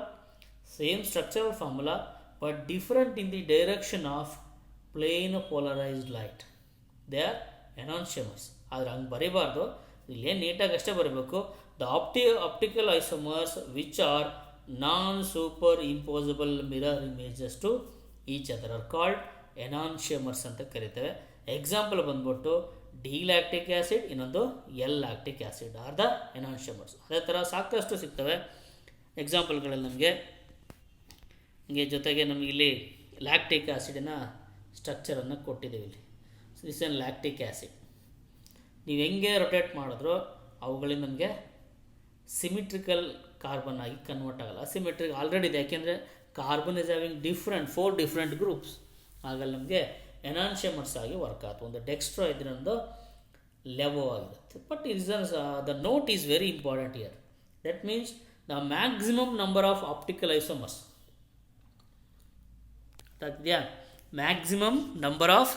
same structural formula, but different in the direction of plane polarised light. They are enantiomers. ಆದರೆ ಹಂಗೆ ಬರೀಬಾರ್ದು, ಇಲ್ಲೇನು ನೀಟಾಗಿ ಅಷ್ಟೇ ಬರೀಬೇಕು. The optical isomers which are non-superimposable mirror images to each other are called enantiomers ಅಂತ ಕರಿತೇವೆ. Example ಬಂದ್ಬಿಟ್ಟು ಡಿ-ಲ್ಯಾಕ್ಟಿಕ್ ಆ್ಯಸಿಡ್, ಇನ್ನೊಂದು ಎಲ್-ಲ್ಯಾಕ್ಟಿಕ್ ಆ್ಯಸಿಡ್ ಆರ್ ದ ಎನಾನ್ಷಿಯಮರ್ಸ್. ಅದೇ ಥರ ಸಾಕಷ್ಟು ಸಿಗ್ತವೆ ಎಕ್ಸಾಂಪಲ್ಗಳಲ್ಲಿ ನಮಗೆ. ಹೀಗೆ ಜೊತೆಗೆ ನಮಗೆ ಇಲ್ಲಿ ಲ್ಯಾಕ್ಟಿಕ್ ಆ್ಯಸಿಡಿನ ಸ್ಟ್ರಕ್ಚರನ್ನು ಕೊಟ್ಟಿದ್ದೀವಿ. ಇಲ್ಲಿ ದಿಸ್ ಎನ್ ಲ್ಯಾಕ್ಟಿಕ್ ಆ್ಯಸಿಡ್. ನೀವು ಹೆಂಗೆ ರೊಟೇಟ್ ಮಾಡಿದ್ರೋ ಅವುಗಳಿಂದ ನಮಗೆ ಸಿಮಿಟ್ರಿಕಲ್ ಕಾರ್ಬನ್ ಆಗಿ ಕನ್ವರ್ಟ್ ಆಗಲ್ಲ. ಅಸಿಮೆಟ್ರಿಕ್ ಆಲ್ರೆಡಿ ಇದೆ, ಯಾಕೆಂದರೆ carbon is having 4 different groups. ಆಗಲ್ಲಿ ನಮಗೆ ಎನಾನ್ಷಿಯಮರ್ಸ್ ಆಗಿ ವರ್ಕ್ ಆಗುತ್ತೆ. ಒಂದು ಡೆಕ್ಸ್ಟ್ರೋ ಇದ್ರೆ ಒಂದು ಲೆವೋ ಆಗಿರುತ್ತೆ. But the note is very important here. That means the maximum number of optical isomers. ಗೊತ್ತಾಗ್ತಿದೆಯಾ? Maximum number of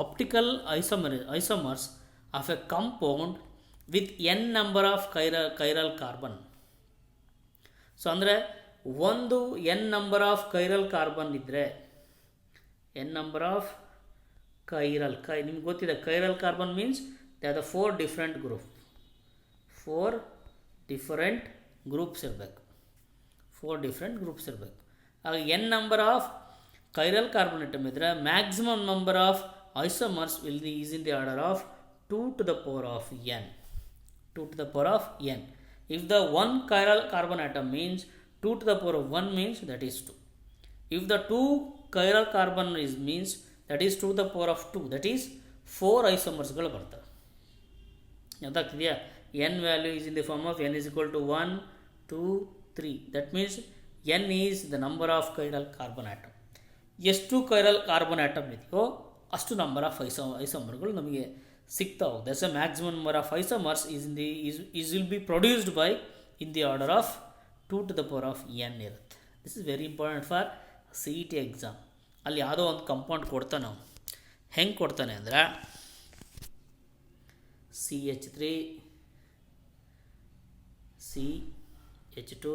optical isomers of a compound with n number of chiral carbon. So ಅಂದರೆ ಒಂದು n number of chiral carbon ಇದ್ದರೆ, n number of ನಿಮ್ಗೆ ಗೊತ್ತಿದೆ chiral carbon means they are the 4 different group. 4 different groups ಇರಬೇಕು. 4 different groups ಇರಬೇಕು. ಹಾಗೆ n number of chiral carbon atom ಇದ್ದರೆ maximum number of isomers will is in the order of 2 to the power of n. 2 to the power of n. If the one chiral carbon atom means 2 to the power of 1 means that is 2. If the 2 chiral carbon is means that is 2 to the power of 2, that is 4 ಐಸೋಮರ್ಸ್ಗಳು ಬರ್ತವೆ. ಗೊತ್ತಾಗ್ತಿದೆಯಾ? n value is in the form of n is equal to 1, 2, 3. That means n is the number of chiral carbon atom. ಎಷ್ಟು chiral carbon atom ಇದೆಯೋ ಅಷ್ಟು number of ಐಸೋಮರ್ಗಳು ನಮಗೆ ಸಿಗ್ತಾ ಹೋಗುತ್ತೆ. That's a maximum number of isomers is will be produced by in the order of 2 to the power of n ಇರುತ್ತೆ. This is very important for CET exam. ಅಲ್ಲಿ ಯಾವುದೋ ಒಂದು compound ಕೊಡ್ತಾನೆ ಅವನು. ಹೆಂಗೆ ಕೊಡ್ತಾನೆ ಅಂದರೆ CH3 CH2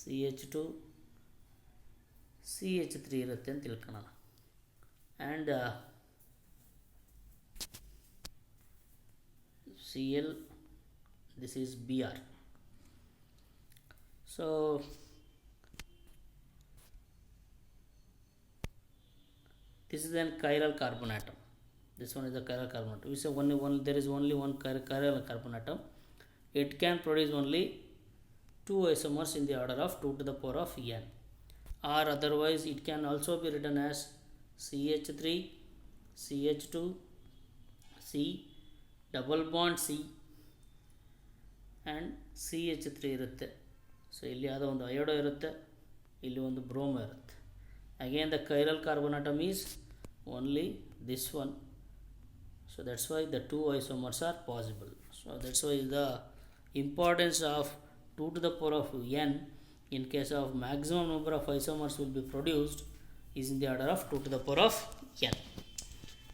CH2 CH3 ಇರುತ್ತೆ ಅಂತ ತಿಳ್ಕೊಳ್ಳೋಣ. And Cl, this is Br. So this is an chiral carbon atom. This one is the chiral carbon atom. We say there is only one chiral carbon atom. It can produce only 2 isomers in the order of 2 to the power of n. Or otherwise it can also be written as CH3 CH2 C double bond C and CH3 ಇರುತ್ತೆ. So ಇಲ್ಲಿ ಯಾವುದೋ ಒಂದು ಅಯೋಡೋ ಇರುತ್ತೆ, ಇಲ್ಲಿ ಒಂದು bromo ಇರುತ್ತೆ. Again the chiral carbon atom is only this one. So that's why the two isomers are possible. So that's why the importance of 2 to the power of n in case of maximum number of isomers will be produced is in the order of 2 to the power of n.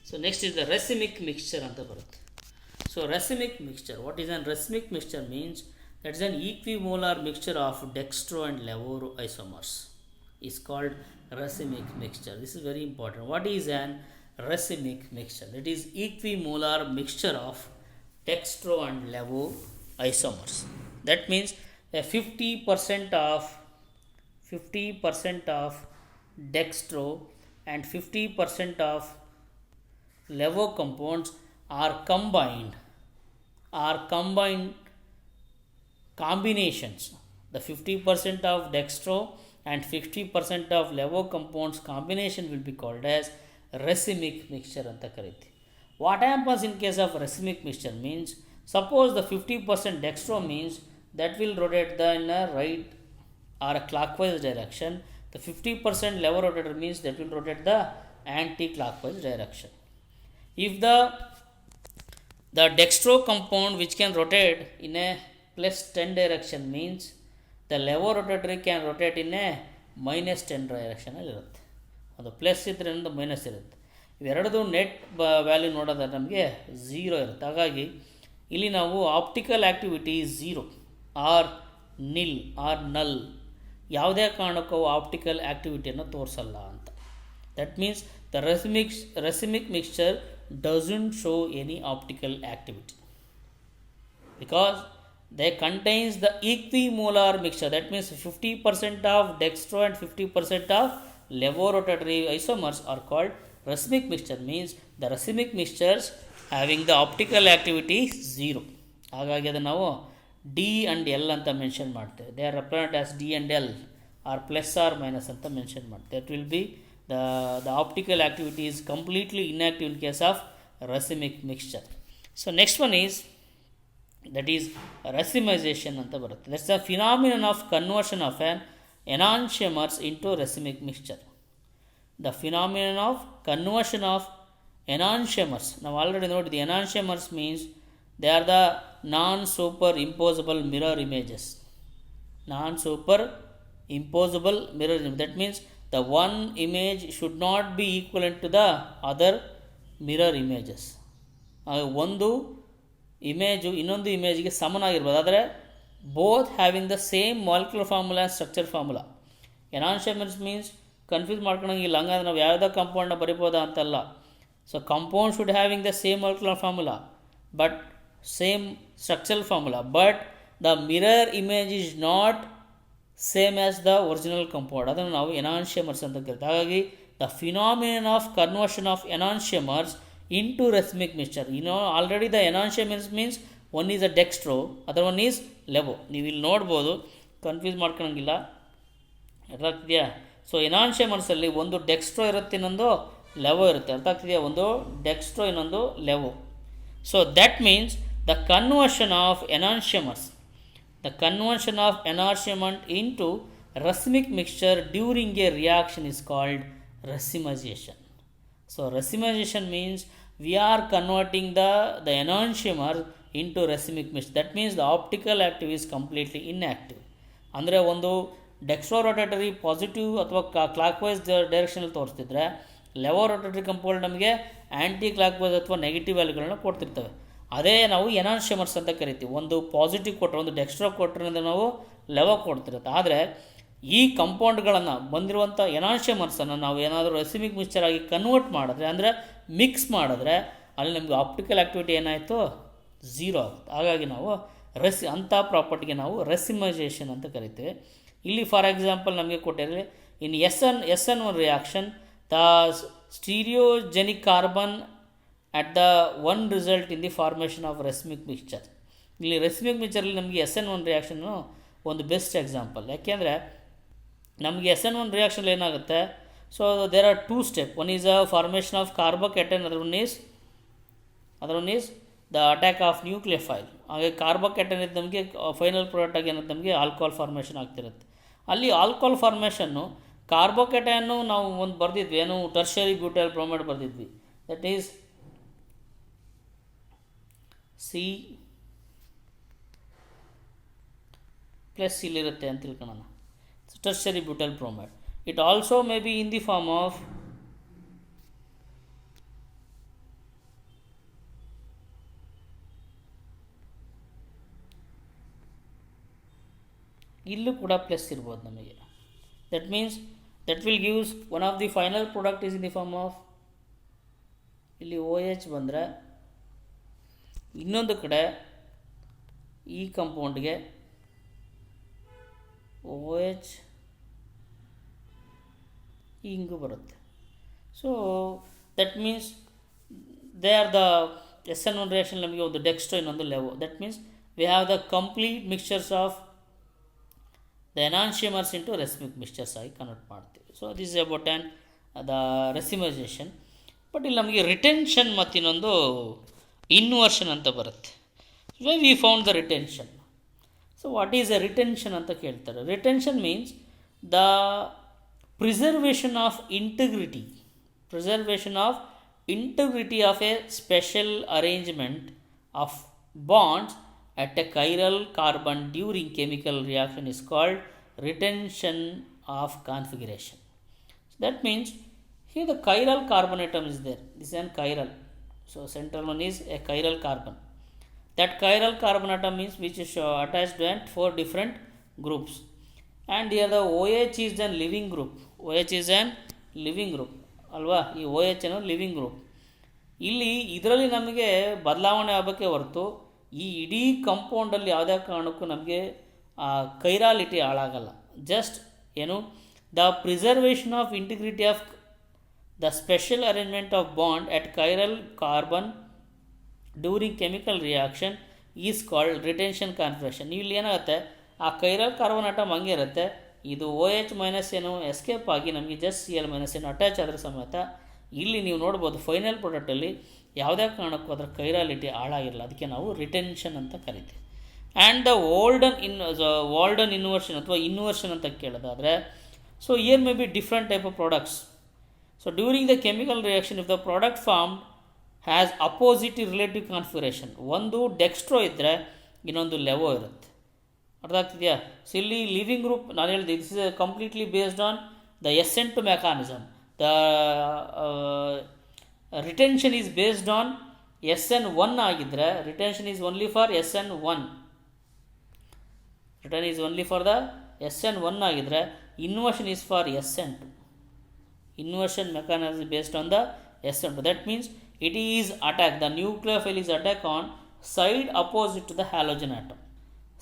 So next is the racemic mixture anta barutte. So racemic mixture, what is an racemic mixture means that is an equimolar mixture of dextro and levo isomers is called racemic mixture. This is very important. What is an racemic mixture? That is equimolar mixture of dextro and levo isomers. That means a 50% of dextro and 50% of levo compounds are combined combinations. The 50% of dextro and 50% of levo compounds combination will be called as racemic mixture anta kariti. What happens in case of racemic mixture means, suppose the 50% dextro means that will rotate in a right or a clockwise direction. The 50% levo rotator means that will rotate the anti-clockwise direction. If the dextro compound which can rotate in a plus 10 direction means the levo rotatory can rotate in a minus 10 direction ಅಲ್ಲಿ ಇರುತ್ತೆ. ಅದು plus ಇದ್ರಿಂದ minus ಇರುತ್ತೆ. ಇವೆರಡದು net value ನೋಡೋದಾದ್ರೆ ನಮಗೆ 0 ಇರುತ್ತೆ. ಹಾಗಾಗಿ ಇಲ್ಲಿ ನಾವು ಆಪ್ಟಿಕಲ್ ಆ್ಯಕ್ಟಿವಿಟಿ 0 ಆರ್ ನಿಲ್ ಆರ್ ನಲ್, ಯಾವುದೇ ಕಾರಣಕ್ಕೂ ಆಪ್ಟಿಕಲ್ ಆ್ಯಕ್ಟಿವಿಟಿಯನ್ನು ತೋರಿಸಲ್ಲ ಅಂತ. That means the racemic mixture doesn't show any optical activity because they contains the equimolar mixture. That means 50% of dextro and 50% of levo rotatory isomers are called racemic mixture. Means the racemic mixtures having the optical activity 0. ಹಾಗಾಗಿ ಅದನ್ನು ನಾವು D and L ಅಂತ mention ಮಾಡ್ತೇವೆ. They are represent as D and L R plus R minus ಅಂತ mention ಮಾಡ್ತೇವೆ. It will be the optical activity is completely inactive in case of racemic mixture. So next one is that is racemization anta barutte. That's the phenomenon of conversion of an enantiomers into racemic mixture. The phenomenon of conversion of enantiomers, now already noted the enantiomers means they are the non-superimposable mirror images. Non-superimposable mirror image, that means the one image should not be equivalent to the other mirror images. ಒಂದು image ಇನ್ನೊಂದು ಇಮೇಜ್ಗೆ ಸಮನಾಗಿರ್ಬೋದು, ಆದರೆ both having the same molecular formula and structure formula. Enantiomers means confuse ಮಾಡ್ಕೊಳಂಗಿಲ್ಲ, ಹಂಗಂದ್ರೆ ನಾವು ಯಾವುದೋ ಕಂಪೌಂಡ್ನ ಬರಿಬೋದಾ ಅಂತಲ್ಲ. So compound should having the same molecular formula but same structural formula, but the mirror image is not same as the original compound. ಅದನ್ನು ನಾವು enantiomers ಅಂತ ಕರಿತೀವಿ. ಹಾಗಾಗಿ the phenomenon of conversion of enantiomers into racemic mixture. You know already the enantiomers means one is a dextro, other one is levo. ನೀವು ಇಲ್ಲಿ ನೋಡ್ಬೋದು, confuse ಮಾಡ್ಕೊಳಂಗಿಲ್ಲ, ಅರ್ಥ ಆಗ್ತಿದೆಯಾ? ಸೊ ಎನಾನ್ಷಿಯಮರ್ಸಲ್ಲಿ ಒಂದು ಡೆಕ್ಸ್ಟ್ರೋ ಇರುತ್ತೆ, ಇನ್ನೊಂದು ಲೆವೋ ಇರುತ್ತೆ. ಅರ್ಥ ಆಗ್ತಿದೆಯಾ? ಒಂದು ಡೆಕ್ಸ್ಟ್ರೋ, ಇನ್ನೊಂದು levo. So that means the conversion of enantiomers, the conversion of enantiomer into racemic mixture during a reaction is called racemization. So racemization means we are converting the enantiomer into racemic mixture. That means the optical activity is completely inactive. ಅಂದರೆ ಒಂದು dextro rotatory positive ಅಥವಾ clockwise ಡೈರೆಕ್ಷನಲ್ಲಿ ತೋರಿಸ್ತಿದ್ರೆ, ಲೆವೋ rotatory compound ನಮಗೆ ಆ್ಯಂಟಿ clockwise ಅಥವಾ negative ವ್ಯಾಲ್ಯೂಗಳನ್ನ ಕೊಡ್ತಿರ್ತವೆ. ಅದೇ ನಾವು enantiomers ಅಂತ ಕರಿತೀವಿ. ಒಂದು ಪಾಸಿಟಿವ್ ಕೊಟ್ಟರೆ, ಒಂದು ಡೆಕ್ಸ್ಟ್ರೋ ಕೊಟ್ಟರೆ ನಾವು ಲೆವೋ ಕೊಡ್ತಿರುತ್ತೆ. ಆದರೆ ಈ ಕಂಪೌಂಡ್ಗಳನ್ನು ಬಂದಿರುವಂಥ ಎನಾನ್ಷಿಯಮರ್ಸನ್ನು ನಾವು ಏನಾದರೂ ರೆಸಿಮಿಕ್ ಮಿಕ್ಸ್ಚರ್ ಆಗಿ ಕನ್ವರ್ಟ್ ಮಾಡಿದ್ರೆ, ಅಂದರೆ ಮಿಕ್ಸ್ ಮಾಡಿದ್ರೆ, ಅಲ್ಲಿ ನಮಗೆ ಆಪ್ಟಿಕಲ್ ಆ್ಯಕ್ಟಿವಿಟಿ ಏನಾಯಿತು? 0 ಆಗುತ್ತೆ. ಹಾಗಾಗಿ ನಾವು ಅಂಥ ಪ್ರಾಪರ್ಟಿಗೆ ನಾವು ರೆಸಿಮೈಸೇಷನ್ ಅಂತ ಕರಿತೀವಿ. ಇಲ್ಲಿ ಫಾರ್ ಎಕ್ಸಾಂಪಲ್ ನಮಗೆ ಕೊಟ್ಟಿರಲಿ, in SN1 reaction the stereogenic carbon at the one result in the formation of racemic mixture. ಇಲ್ಲಿ ರೆಸಿಮಿಕ್ ಮಿಕ್ಸ್ಚರಲ್ಲಿ ನಮಗೆ SN1 ರಿಯಾಕ್ಷನ್ನು ಒಂದು ಬೆಸ್ಟ್ ಎಕ್ಸಾಂಪಲ್. ಯಾಕೆಂದರೆ ನಮಗೆ SN1 ರಿಯಾಕ್ಷನ್ ಏನಾಗುತ್ತೆ? So there are 2 step. One is a formation of carbocation, other one is the attack of nucleophile. ಹಾಗೆ carbocation ಇದ್ದು ನಮಗೆ final product ಆಗಿ ಏನಂತ ನಮಗೆ ಆಲ್ಕೋಹಾಲ್ ಫಾರ್ಮೇಷನ್ ಆಗ್ತಿರುತ್ತೆ. ಅಲ್ಲಿ ಆಲ್ಕೋಹಾಲ್ ಫಾರ್ಮೇಷನ್ನು ಕಾರ್ಬೋಕ್ಯಾಟನ್ನು ನಾವು ಒಂದು ಬರೆದಿದ್ವಿ, ಏನು ಟರ್ಷರಿ ಬ್ಯೂಟೈಲ್ ಬ್ರೋಮೈಡ್ ಬರೆದಿದ್ವಿ. ದಟ್ ಈಸ್ ಸಿ ಪ್ಲಸ್ ಇಲ್ಲಿರುತ್ತೆ ಅಂತ ತಿಳ್ಕೊಳ್ಳೋಣ. Tertiary butyl bromide. It also may be in the form of ಇಲ್ಲೂ ಕೂಡ ಪ್ಲಸ್ ಇರ್ಬೋದು ನಮಗೆ. That means that will gives one of the final product is in the form of, ಇಲ್ಲಿ O H ಬಂದರೆ ಇನ್ನೊಂದು ಕಡೆ ಈ ಕಂಪೌಂಡ್ಗೆ ಓ ಎಚ್ ಹಿಂಗೂ ಬರುತ್ತೆ. So that means they are the SN1 reaction ನಮಗೆ ಒಂದು ಡೆಕ್ಸ್ಟ್ರೋ ಇನ್ನೊಂದು levo. That means we have the complete mixtures of the enantiomers into racemic mixtures ಆಗಿ ಕನ್ವರ್ಟ್ ಮಾಡ್ತೀವಿ. So this is about and the racemisation. But ಇಲ್ಲಿ ನಮಗೆ retention ಮತ್ತು ಇನ್ನೊಂದು inversion ಅಂತ ಬರುತ್ತೆ. So we found the retention. So what is a retention ಅಂತ ಕೇಳ್ತಾರೆ. Retention means the preservation of integrity of a special arrangement of bonds at a chiral carbon during chemical reaction is called retention of configuration. So that means here the chiral carbon atom is there. This is an chiral. So central one is a chiral carbon. That chiral carbon atom means which is attached to 4 different groups. And here the OH is a living group. OH is an living group. ಅಲ್ವಾ? ಈ O H ಅನ್ನೋ living group. ಇಲ್ಲಿ ಇದರಲ್ಲಿ ನಮಗೆ ಬದಲಾವಣೆ ಆಗಬೇಕೆ ಹೊರತು ಈ ಇಡೀ ಕಂಪೌಂಡಲ್ಲಿ ಯಾವುದೇ ಕಾರಣಕ್ಕೂ ನಮಗೆ ಕೈರಾಲಿಟಿ ಹಾಳಾಗಲ್ಲ. ಜಸ್ಟ್ ಏನು the preservation of integrity of the special arrangement of bond at chiral carbon during chemical reaction is called retention configuration. ಇಲ್ಲಿ ಏನಾಗುತ್ತೆ, ಆ ಕೈರಲ್ ಕಾರ್ಬನ್ ಆಟಮ್ ಹಂಗೆ ಇರುತ್ತೆ. ಇದು ಓ ಎಚ್ ಮೈನಸ್ ಏನು ಎಸ್ಕೇಪ್ ಆಗಿ ನಮಗೆ ಜಸ್ಟ್ ಸಿ ಎಲ್ ಮೈನಸ್ ಏನು ಅಟ್ಯಾಚ್ ಆದ್ರೆ ಸಮೇತ ಇಲ್ಲಿ ನೀವು ನೋಡ್ಬೋದು ಫೈನಲ್ ಪ್ರಾಡಕ್ಟಲ್ಲಿ ಯಾವುದೇ ಕಾರಣಕ್ಕೂ ಅದರ ಕೈರಾಲಿಟಿ ಹಾಳಾಗಿರಲ್ಲ. ಅದಕ್ಕೆ ನಾವು ರಿಟೆನ್ಷನ್ ಅಂತ ಕರಿತೀವಿ. ಆ್ಯಂಡ್ ದ ವಾಲ್ಡನ್ ಇನ್ವರ್ಷನ್ ಅಥವಾ ಇನ್ವರ್ಷನ್ ಅಂತ ಕೇಳೋದಾದರೆ, so here may be different type of products. So during the chemical reaction if the product form has opposite relative configuration. ಒಂದು ಡೆಕ್ಸ್ಟ್ರೋ ಇದ್ದರೆ ಇನ್ನೊಂದು ಲೆವೋ ಇರುತ್ತೆ. ಅರ್ಥ ಆಗ್ತಿದೆಯಾ? ಸೊ ಇಲ್ಲಿ ಲಿವಿಂಗ್ ಗ್ರೂಪ್ ನಾನು ಹೇಳಿದೆ, this is completely based on the SN2 mechanism. The retention is based on SN1 ಆಗಿದ್ದರೆ retention is only for SN1. Return is only for the SN1 ಆಗಿದ್ದರೆ inversion is for SN2. Inversion mechanism is based on the SN2. That means it is attack. The nucleophile is attack on side opposite to the halogen atom.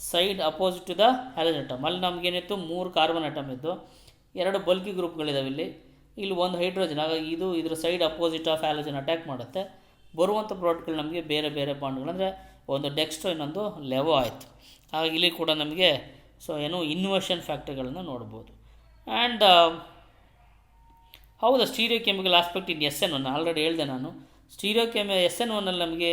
Side opposite to the halogen atom. ಅಲ್ಲಿ ನಮಗೇನಿತ್ತು 3 carbon atom ಇದ್ದು 2 bulky ಗ್ರೂಪ್ಗಳಿದಾವೆ. ಇಲ್ಲಿ ಒಂದು hydrogen. ಹಾಗಾಗಿ ಇದು ಇದರ side opposite of halogen attack ಮಾಡುತ್ತೆ. ಬರುವಂಥ ಪ್ರಾಡಕ್ಟ್ಗಳು ನಮಗೆ ಬೇರೆ ಬೇರೆ ಬಾಂಡ್ಗಳು, ಅಂದರೆ ಒಂದು ಡೆಕ್ಸ್ಟ್ರೋ ಇನ್ನೊಂದು ಲೆವೋ ಆಯಿತು. ಹಾಗಾಗಿ ಇಲ್ಲಿ ಕೂಡ ನಮಗೆ ಸೊ ಏನು ಇನ್ವರ್ಷನ್ ಫ್ಯಾಕ್ಟರ್ಗಳನ್ನು ನೋಡ್ಬೋದು. And how the stereochemical aspect in SN1 already ಹೇಳಿದೆ ನಾನು. SN1 ನಮಗೆ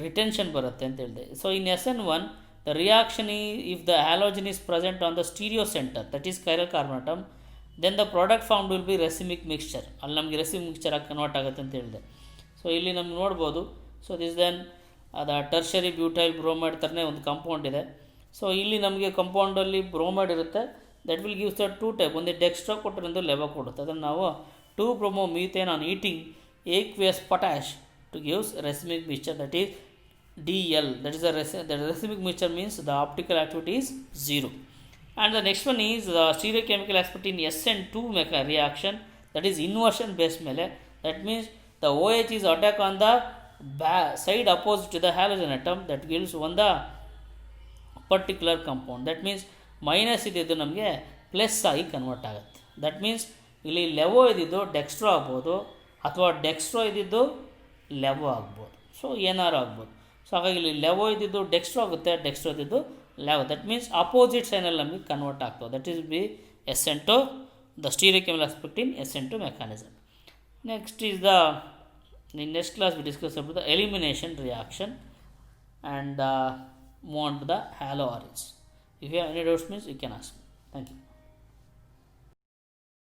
ರಿಟೆನ್ಷನ್ ಬರುತ್ತೆ ಅಂತ ಹೇಳಿದೆ. So in SN1 the reaction if the halogen is present on the stereo centre, that is chiral carbon atom, then the product formed will be racemic mixture. ಅಲ್ಲಿ ನಮಗೆ ರೆಸಿಮಿಕ್ mixture ಆಗಿ convert ಆಗುತ್ತೆ ಅಂತ ಹೇಳಿದೆ. ಸೊ ಇಲ್ಲಿ ನಮ್ಗೆ ನೋಡ್ಬೋದು. ಸೊ ದಿಸ್ ದೆನ್ ಅದು ಟರ್ಷರಿ ಬ್ಯೂಟೈಲ್ ಬ್ರೋಮೈಡ್ ಥರನೇ ಒಂದು ಕಂಪೌಂಡ್ ಇದೆ. ಸೊ ಇಲ್ಲಿ ನಮಗೆ ಕಂಪೌಂಡಲ್ಲಿ ಬ್ರೋಮೈಡ್ ಇರುತ್ತೆ. That will gives the 2 type. ಒಂದು ಡೆಕ್ಸ್ಟ್ರಾ ಕೊಟ್ಟರೆ ಒಂದು ಲೆವೋ ಕೊಡುತ್ತೆ. ಅದನ್ನು ನಾವು 2-bromomethane on heating aqueous potash to gives racemic mixture, that is DL. That is the racemic mixture means the optical activity is 0. And the next one is the stereochemical aspect in SN2 reaction, that is inversion based mele. That means the OH is attack on the side opposite to the halogen atom, that gives one the particular compound. That means minus ಇದ್ದಿದ್ದು ನಮಗೆ plus ಆಗಿ convert ಆಗುತ್ತೆ. That means ಇಲ್ಲಿ ಲೆವೋ ಇದ್ದಿದ್ದು dextro ಆಗ್ಬೋದು, ಅಥವಾ dextro ಇದ್ದಿದ್ದು ಲೆವೋ ಆಗ್ಬೋದು. ಸೊ ಏನಾರು ಆಗ್ಬೋದು. ಸೊ ಹಾಗಾಗಿ ಇಲ್ಲಿ ಲೆವೋ ಇದ್ದಿದ್ದು ಡೆಕ್ಸ್ಟ್ರೋ ಆಗುತ್ತೆ, ಡೆಕ್ಸ್ಟ್ರೋ ಇದ್ದಿದ್ದು ಲೆವೋ. ದಟ್ ಮೀನ್ಸ್ ಅಪೋಸಿಟ್ ಸೈನಲ್ಲಿ ನಮಗೆ ಕನ್ವರ್ಟ್ ಆಗ್ತದೆ. That is be SN2, the stereochemical aspect in SN2 mechanism. Next is the in next class we discuss about the elimination reaction and move on to the halo orange. If you have any doubts means you can ask me. Thank you.